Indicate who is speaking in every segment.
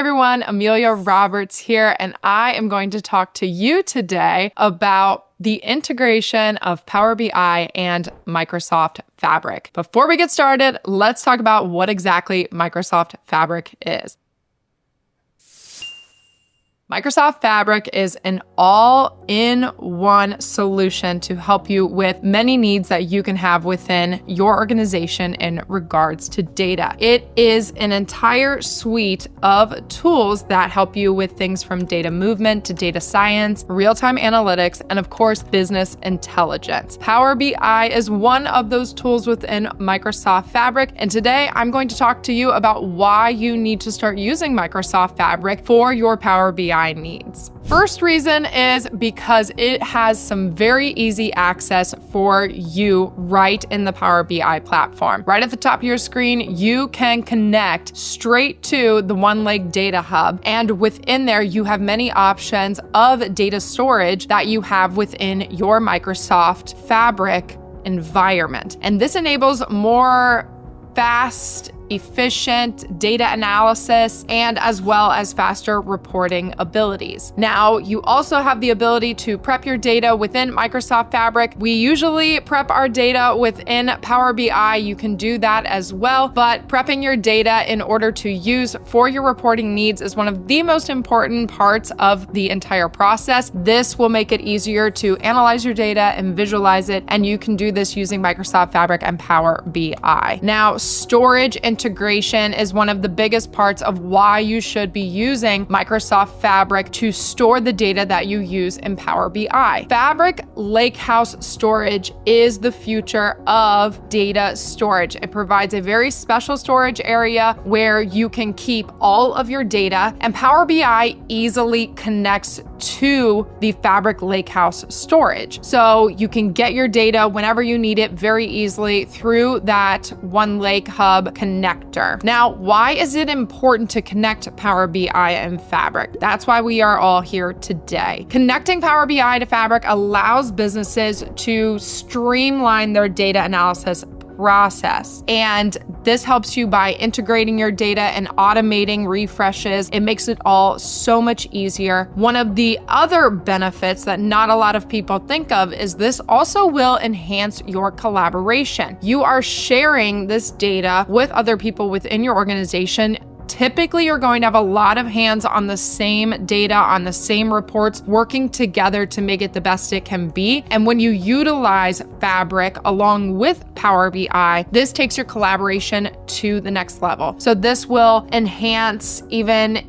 Speaker 1: everyone, Amelia Roberts here, and I am going to talk to you today about the integration of Power BI and Microsoft Fabric. Before we get started, let's talk about what exactly Microsoft Fabric is. Microsoft Fabric is an all-in-one solution to help you with many needs that you can have within your organization in regards to data. It is an entire suite of tools that help you with things from data movement to data science, real-time analytics, and of course, business intelligence. Power BI is one of those tools within Microsoft Fabric, and today I'm going to talk to you about why you need to start using Microsoft Fabric for your Power BI needs. First reason is because it has some very easy access for you right in the Power BI platform. Right at the top of your screen, you can connect straight to the OneLake Data Hub. And within there, you have many options of data storage that you have within your Microsoft Fabric environment. And this enables more fast, efficient data analysis, and as well as faster reporting abilities. Now, you also have the ability to prep your data within Microsoft Fabric. We usually prep our data within Power BI. You can do that as well, but prepping your data in order to use for your reporting needs is one of the most important parts of the entire process. This will make it easier to analyze your data and visualize it, and you can do this using Microsoft Fabric and Power BI. Now, storage integration is one of the biggest parts of why you should be using Microsoft Fabric to store the data that you use in Power BI. Fabric Lakehouse storage is the future of data storage. It provides a very special storage area where you can keep all of your data, and Power BI easily connects to the Fabric Lakehouse storage. So you can get your data whenever you need it very easily through that OneLake Hub connector. Now, why is it important to connect Power BI and Fabric? That's why we are all here today. Connecting Power BI to Fabric allows businesses to streamline their data analysis process. And this helps you by integrating your data and automating refreshes. It makes it all so much easier. One of the other benefits that not a lot of people think of is this also will enhance your collaboration. You are sharing this data with other people within your organization. Typically, you're going to have a lot of hands on the same data, on the same reports, working together to make it the best it can be. And when you utilize Fabric along with Power BI, this takes your collaboration to the next level. So this will enhance even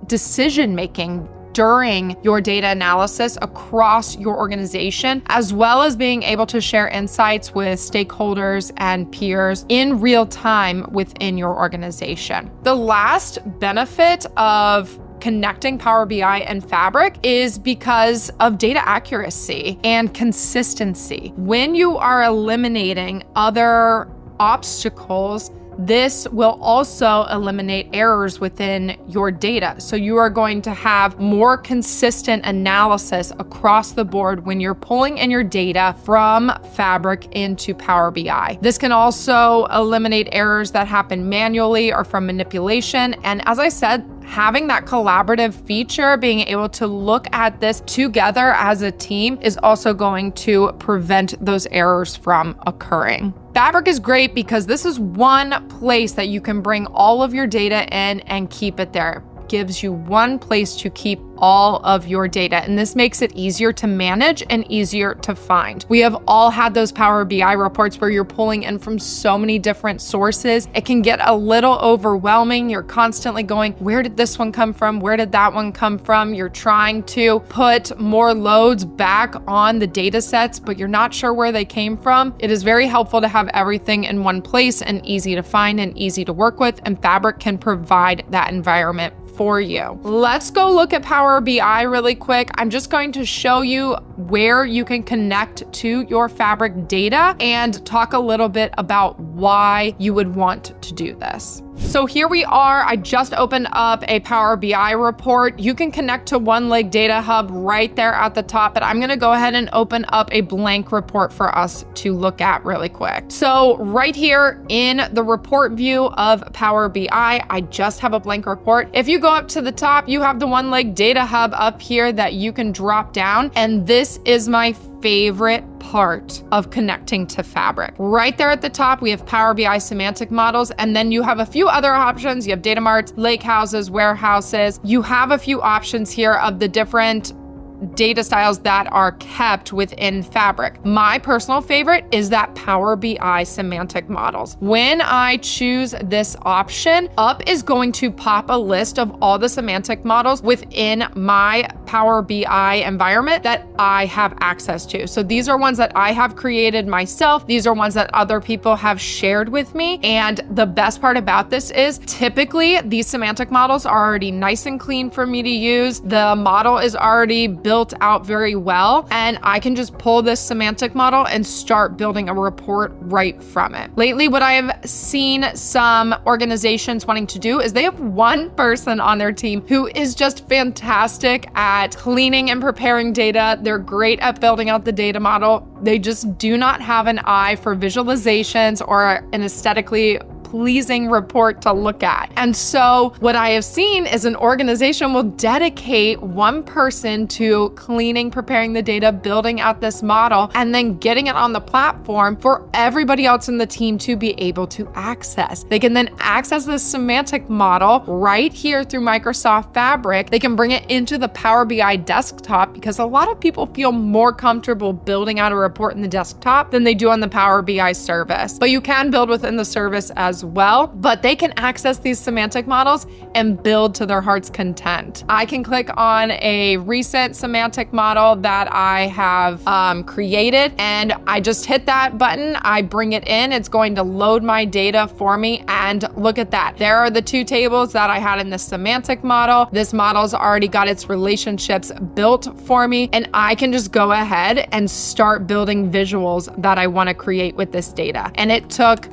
Speaker 1: decision-making during your data analysis across your organization, as well as being able to share insights with stakeholders and peers in real time within your organization. The last benefit of connecting Power BI and Fabric is because of data accuracy and consistency. When you are eliminating other obstacles, this will also eliminate errors within your data. So you are going to have more consistent analysis across the board when you're pulling in your data from Fabric into Power BI. This can also eliminate errors that happen manually or from manipulation. And as I said, having that collaborative feature, being able to look at this together as a team is also going to prevent those errors from occurring. Fabric is great because this is one place that you can bring all of your data in and keep it there. Gives you one place to keep all of your data, and this makes it easier to manage and easier to find. We have all had those Power BI reports where you're pulling in from so many different sources. It can get a little overwhelming. You're constantly going, where did this one come from? Where did that one come from? You're trying to put more loads back on the data sets, but you're not sure where they came from. It is very helpful to have everything in one place and easy to find and easy to work with, and Fabric can provide that environment for you. Let's go look at Power BI really quick. I'm just going to show you where you can connect to your Fabric data and talk a little bit about why you would want to do this. So here we are. I just opened up a Power BI report. You can connect to OneLake Data Hub right there at the top, but I'm gonna go ahead and open up a blank report for us to look at really quick. So right here in the report view of Power BI, I just have a blank report. If you go up to the top, you have the OneLake Data Hub up here that you can drop down, and this is my favorite part of connecting to Fabric. Right there at the top, we have Power BI semantic models, and then you have a few other options. You have data marts, lake houses, warehouses. You have a few options here of the different data styles that are kept within Fabric. My personal favorite is that Power BI semantic models. When I choose this option, up is going to pop a list of all the semantic models within my Power BI environment that I have access to. So these are ones that I have created myself. These are ones that other people have shared with me. And the best part about this is typically these semantic models are already nice and clean for me to use. The model is already built out very well, and I can just pull this semantic model and start building a report right from it. Lately, what I have seen some organizations wanting to do is they have one person on their team who is just fantastic at cleaning and preparing data. They're great at building out the data model. They just do not have an eye for visualizations or an aesthetically pleasing report to look at. And so what I have seen is an organization will dedicate one person to cleaning, preparing the data, building out this model, and then getting it on the platform for everybody else in the team to be able to access. They can then access this semantic model right here through Microsoft Fabric. They can bring it into the Power BI desktop because a lot of people feel more comfortable building out a report in the desktop than they do on the Power BI service. But you can build within the service as well, but they can access these semantic models and build to their heart's content. I can click on a recent semantic model that I have created, and I just hit that button. I bring it in. It's going to load my data for me, and look at that. There are the two tables that I had in the semantic model. This model's already got its relationships built for me, and I can just go ahead and start building visuals that I want to create with this data. And it took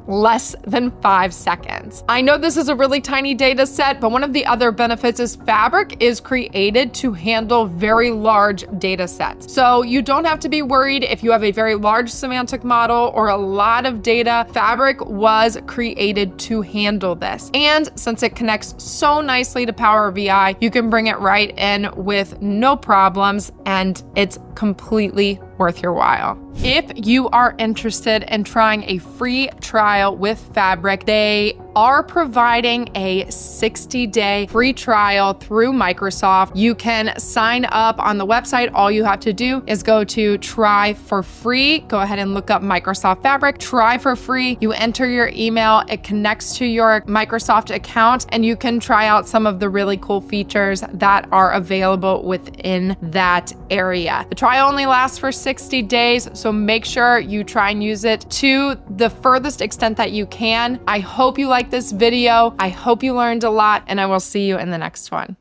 Speaker 1: less than 5 seconds. I know this is a really tiny data set, but one of the other benefits is Fabric is created to handle very large data sets. So you don't have to be worried if you have a very large semantic model or a lot of data. Fabric was created to handle this. And since it connects so nicely to Power BI, you can bring it right in with no problems, and it's completely worth your while. If you are interested in trying a free trial with Fabric, they are providing a 60-day free trial through Microsoft. You can sign up on the website. All you have to do is go to try for free. Go ahead and look up Microsoft Fabric, try for free. You enter your email, it connects to your Microsoft account, and you can try out some of the really cool features that are available within that area. The trial only lasts for 60 days, so make sure you try and use it to the furthest extent that you can. I hope you like this video. I hope you learned a lot, and I will see you in the next one.